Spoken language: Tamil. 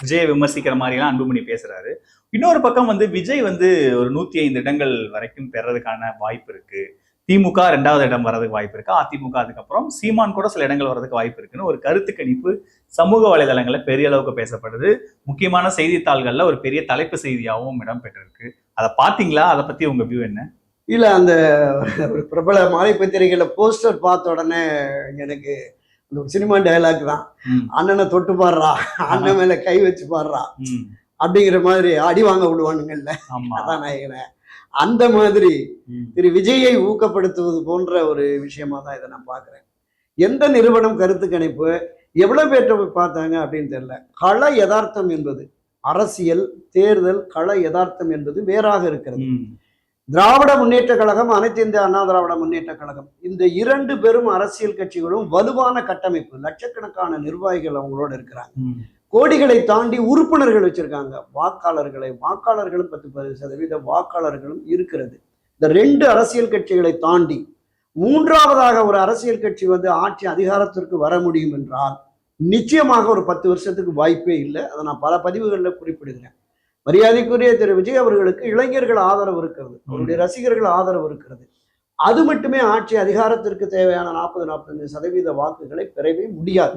விஜயை விமர்சிக்கிற மாதிரிலாம் அன்புமணி பேசுறாரு. இன்னொரு பக்கம் வந்து விஜய் வந்து ஒரு 105 இடங்கள் வரைக்கும் பெறதுக்கான வாய்ப்பு இருக்கு. திமுக 2வது இடம் வர்றதுக்கு வாய்ப்பு இருக்கு. அதிமுக அதுக்கப்புறம் சீமான் கூட சில இடங்கள் வர்றதுக்கு வாய்ப்பு இருக்குன்னு ஒரு கருத்து கணிப்பு சமூக வலைதளங்கள்ல பெரிய அளவுக்கு பேசப்படுது. முக்கியமான செய்தித்தாள்கள்ல ஒரு பெரிய தலைப்பு செய்தியாகவும் இடம் பெற்றிருக்கு. அதை பாத்தீங்களா? அதை பத்தி உங்க வியூ என்ன? இல்ல, அந்த ஒரு பிரபல மாலை பத்திரிகையில போஸ்டர் பார்த்த உடனே எனக்கு அந்த சினிமா டயலாக் தான். அண்ணனை தொட்டு பாடுறா, அண்ணன் மேல கை வச்சு பாடுறா அப்படிங்கிற மாதிரி அடி வாங்க விடுவானுங்கல்ல கதாநாயகனை. அந்த மாதிரி திரு விஜயை ஊக்கப்படுத்துவது போன்ற ஒரு விஷயமா தான் இதை நான் பார்க்கிறேன். எந்த நிறுவனம் கருத்து கணிப்பு எவ்வளவு பேர்ட்ட போய் பார்த்தாங்க அப்படின்னு தெரியல. கள யதார்த்தம் என்பது அரசியல் தேர்தல் கள யதார்த்தம் என்பது வேறாக இருக்கிறது. திராவிட முன்னேற்ற கழகம், அனைத்து இந்திய அண்ணா திராவிட முன்னேற்ற கழகம், இந்த 2 பெரும் அரசியல் கட்சிகளும் வலுவான கட்டமைப்பு, லட்சக்கணக்கான நிர்வாகிகள் அவங்களோட இருக்கிறாங்க. கோடிகளை தாண்டி உறுப்பினர்கள் வச்சிருக்காங்க. வாக்காளர்களும் 10% வாக்காளர்களும் இருக்கிறது. இந்த 2 அரசியல் கட்சிகளை தாண்டி 3வதாக ஒரு அரசியல் கட்சி வந்து ஆட்சி அதிகாரத்திற்கு வர முடியும் என்றால் நிச்சயமாக ஒரு 10 வருஷத்துக்கு வாய்ப்பே இல்லை. அதை நான் பல பதிவுகளில் குறிப்பிடுகிறேன். மரியாதைக்குரிய திரு விஜய் அவர்களுக்கு இளைஞர்கள் ஆதரவு இருக்கிறது, அவருடைய ரசிகர்கள் ஆதரவு இருக்கிறது. அது மட்டுமே ஆட்சி அதிகாரத்திற்கு தேவையான 40-45% வாக்குகளை பெறவே முடியாது.